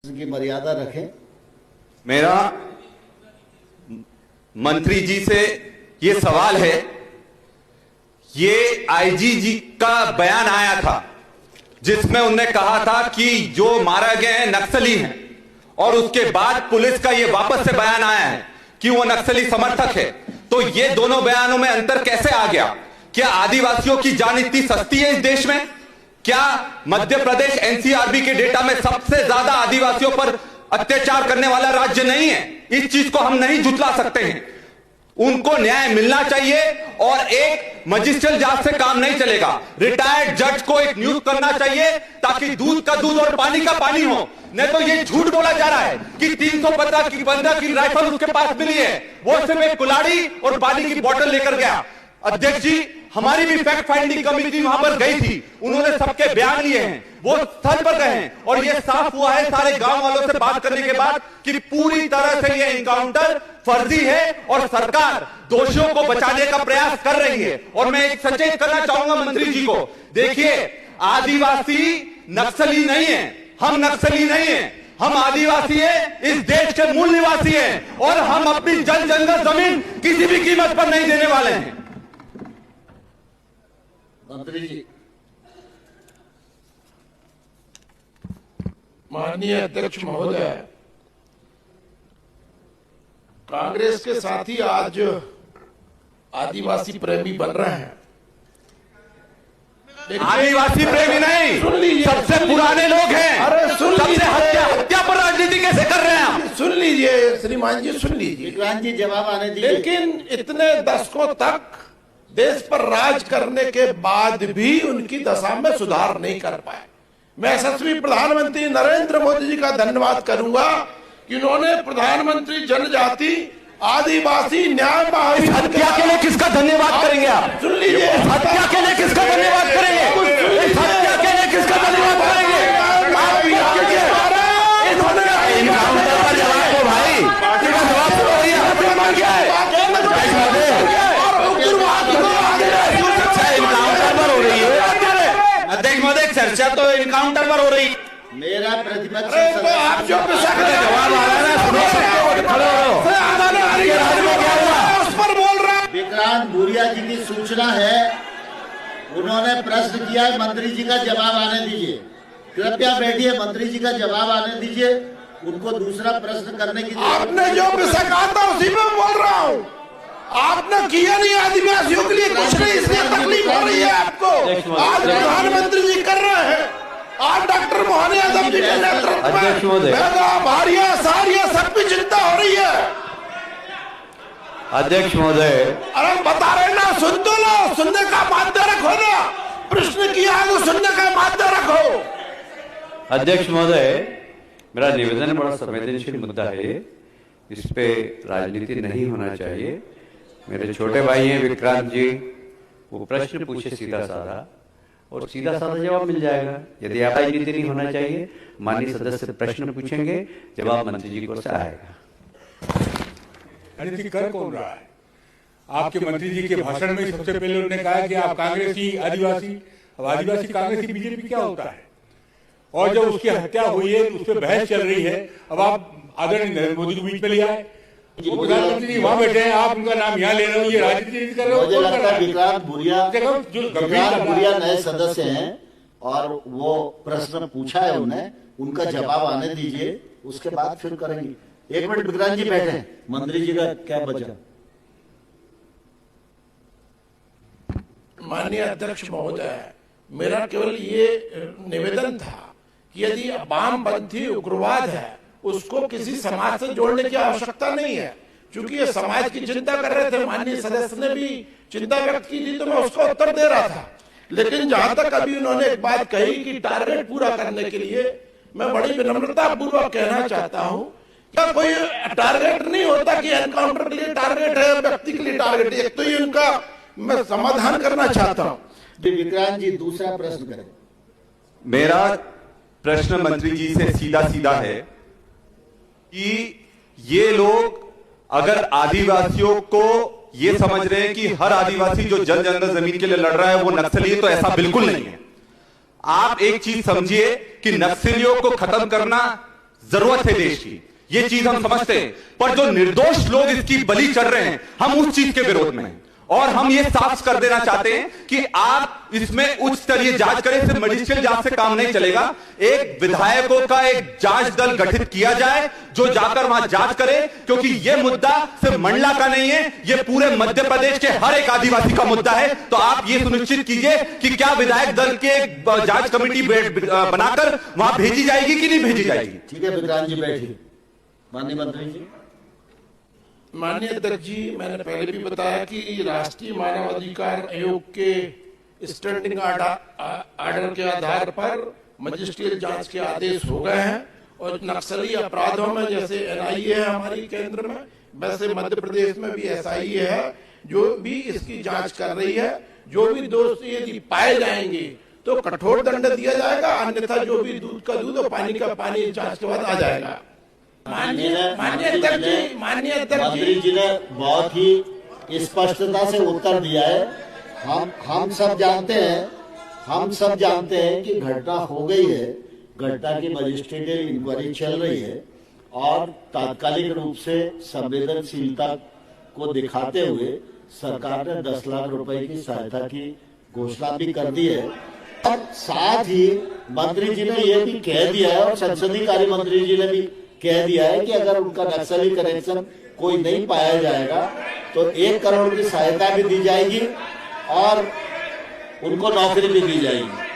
की मर्यादा रखें। मेरा मंत्री जी से ये सवाल है, ये आईजी जी का बयान आया था जिसमें उन्होंने कहा था कि जो मारा गए हैं नक्सली हैं, और उसके बाद पुलिस का ये वापस से बयान आया है कि वो नक्सली समर्थक है। तो ये दोनों बयानों में अंतर कैसे आ गया? क्या आदिवासियों की जान इतनी सस्ती है इस देश में? क्या मध्य प्रदेश एनसीआरबी के डेटा में सबसे ज्यादा आदिवासियों पर अत्याचार करने वाला राज्य नहीं है? इस चीज को हम नहीं जुटला सकते हैं। उनको न्याय मिलना चाहिए और एक मजिस्ट्रियल जांच से काम नहीं चलेगा। रिटायर्ड जज को एक नियुक्त करना चाहिए ताकि दूध का दूध और पानी का पानी हो। नहीं तो ये झूठ बोला जा रहा है कि 315 की राइफल उसके पास मिली है, वो सिर्फ एक कुल्हाड़ी और पानी की बोतल लेकर गया। अध्यक्ष जी, हमारी भी फैक्ट फाइंडिंग कमेटी वहां पर गई थी, उन्होंने सबके बयान लिए हैं, वो स्थल पर गए हैं और ये साफ हुआ है सारे गांव वालों से बात करने के बाद कि पूरी तरह से ये एनकाउंटर फर्जी है और सरकार दोषियों को बचाने का प्रयास कर रही है। और मैं एक सचेत करना चाहूंगा मंत्री जी को, देखिए आदिवासी नक्सली नहीं है, हम नक्सली नहीं है, हम आदिवासी है, इस देश के मूल निवासी हैं और हम अपनी जल जंगल जमीन किसी भी कीमत पर नहीं देने वाले हैं। मंत्री जी। माननीय अध्यक्ष महोदय, कांग्रेस के साथी आज आदिवासी प्रेमी बन रहे हैं। आदिवासी प्रेमी नहीं, सुन लीजिए, सबसे पुराने लोग हैं। अरे सुन लीजिए, हत्या पर राजनीति कैसे कर रहे हैं आप? सुन लीजिए श्रीमान जी, सुन लीजिए। विक्रांत जी जवाब आने दीजिए। लेकिन इतने दशकों तक देश पर राज करने के बाद भी उनकी दशा में सुधार नहीं कर पाए। मैं यशस्वी प्रधानमंत्री नरेंद्र मोदी जी का धन्यवाद करूंगा कि उन्होंने प्रधानमंत्री जनजाति आदिवासी न्याय हत्या के लिए किसका धन्यवाद करेंगे आप? सुन लीजिए, हत्या के लिए किसका धन्यवाद करेंगे? हत्या के लिए किसका धन्यवाद करेंगे? इनकाउंटर का जवाब दो भाई, पार्टी का जवाब दो। मर गया है, इनकाउंटर पर हो रही है अध्यक्ष महोदय, चर्चा तो इनकाउंटर पर हो रही। मेरा प्रतिपक्ष आप जो जवाब आ रहा है, उस पर बोल रहा है। विक्रांत भूरिया जी की सूचना है, उन्होंने प्रश्न किया है, मंत्री जी का जवाब आने दीजिए। कृपया बैठिए, मंत्री जी का जवाब आने दीजिए, उनको दूसरा प्रश्न करने की। आपने जो विषय कहा था उसी में बोल रहा हूँ। आपने किया नहीं आदिवासियों के लिए कुछ नहीं, इसलिए तकलीफ हो रही है आपको। आज प्रधानमंत्री जी कर रहे हैं, आज डॉक्टर मोहन यादव जी के नेतृत्व में भारिया सारिया सबकी चिंता हो रही है। अध्यक्ष महोदय, अरे बता रहे ना, सुन तो लो, सुनने का माध्य रखो ना, प्रश्न किया है तो सुनने का माध्य रखो। अध्यक्ष महोदय, मेरा निवेदन बड़ा संवेदनशील मुद्दा है, इस पे राजनीति नहीं होना चाहिए। मेरे छोटे भाई हैं विक्रांत जी, वो प्रश्न पूछे सीधा साधा और सीधा साधा जवाब मिल जाएगा। यदि आप राजनीति नहीं होना चाहिए, माननीय सदस्य प्रश्न पूछेंगे, जवाब मंत्री जी को से आएगा। राजनीति कर कौन रहा है? आपके मंत्री जी के भाषण में सबसे पहले उन्होंने कहा कि आप कांग्रेसी आदिवासी, अब आदिवासी कांग्रेसी बीजेपी क्या होता है? और जब उसकी हत्या हुई है उस पर बहस चल रही है, अब आप आदरणीय नरेंद्र मोदी को बीच में ले आए, प्रधानमंत्री जी वहां बैठे हैं, आप उनका नाम यहाँ ले रहे हो, ये राजनीति कर रहे हो। मुझे लगता है विक्रांत भूरिया नए सदस्य हैं और वो प्रश्न पूछा है उन्हें, उनका जवाब आने दीजिए, उसके बाद फिर करेंगे। एक मिनट विक्रांत जी बैठे, मंत्री जी का क्या बचा? माननीय अध्यक्ष महोदय, मेरा केवल ये निवेदन था कि यदि वामपंथी उग्रवाद है उसको किसी समाज से जोड़ने की आवश्यकता नहीं है, क्योंकि ये समाज की चिंता कर रहे थे। माननीय सदस्य ने भी चिंता व्यक्त की थी तो मैं उसको उत्तर दे रहा था। लेकिन जहां तक अभी उन्होंने एक बात कही कि टारगेट पूरा करने के लिए, मैं बड़ी विनम्रता पूर्वक कहना चाहता हूं, क्या कोई टारगेट नहीं होता कि एनकाउंटर के लिए टारगेट है, व्यक्ति के लिए टारगेट है? तो ये उनका मैं समाधान करना चाहता हूं। विक्रांत जी दूसरा प्रश्न करें। मेरा प्रश्न मंत्री जी से सीधा सीधा है कि ये लोग अगर आदिवासियों को ये समझ रहे हैं कि हर आदिवासी जो जल जंगल जमीन के लिए लड़ रहा है वो नक्सली है, तो ऐसा बिल्कुल नहीं है। आप एक चीज समझिए कि नक्सलियों को खत्म करना जरूरत है देश की, ये चीज हम समझते हैं। पर जो निर्दोष लोग इसकी बलि चढ़ रहे हैं, हम उस चीज के विरोध में हैं। और हम ये साफ कर देना चाहते हैं कि आप इसमें उच्च स्तरीय जांच करें, सिर्फ मजिस्ट्रियल जांच से काम नहीं चलेगा। एक विधायकों का एक जांच दल गठित किया जाए जो जाकर वहां जांच करे, क्योंकि यह मुद्दा सिर्फ मंडला का नहीं है, यह पूरे मध्य प्रदेश के हर एक आदिवासी का मुद्दा है। तो आप ये सुनिश्चित कीजिए कि क्या विधायक दल के एक जांच कमेटी बनाकर वहां भेजी जाएगी कि नहीं भेजी जाएगी। ठीक है विक्रांत जी बैठिए। माननीय मंत्री जी। माननीय अध्यक्ष जी, मैंने पहले भी बताया कि राष्ट्रीय मानवाधिकार आयोग के स्टैंडिंग ऑर्डर के आधार पर मजिस्ट्रियल जांच के आदेश हो गए हैं और नक्सली अपराधों में जैसे एनआईए है हमारी केंद्र में, वैसे मध्य प्रदेश में भी एसआईए है जो भी इसकी जांच कर रही है। जो भी दोषी यदि पाए जाएंगे तो कठोर दंड दिया जाएगा, अन्यथा जो भी दूध का दूध और पानी का पानी जांच के बाद आ जाएगा। माननीय अध्यक्ष मंत्री जी ने बहुत ही स्पष्टता से उत्तर दिया है। हम सब जानते हैं कि घटना हो गई है, घटना की मजिस्ट्रेटिव इंक्वायरी चल रही है और तात्कालिक रूप से संवेदनशीलता को दिखाते हुए सरकार ने 10 लाख रुपए की सहायता की घोषणा भी कर दी है। और साथ ही मंत्री जी ने यह भी कह दिया है और संसदीय कार्य मंत्री जी ने भी कह दिया है कि अगर उनका नक्सली कनेक्शन कोई नहीं पाया जाएगा तो 1 करोड़ की सहायता भी दी जाएगी और उनको नौकरी भी दी जाएगी।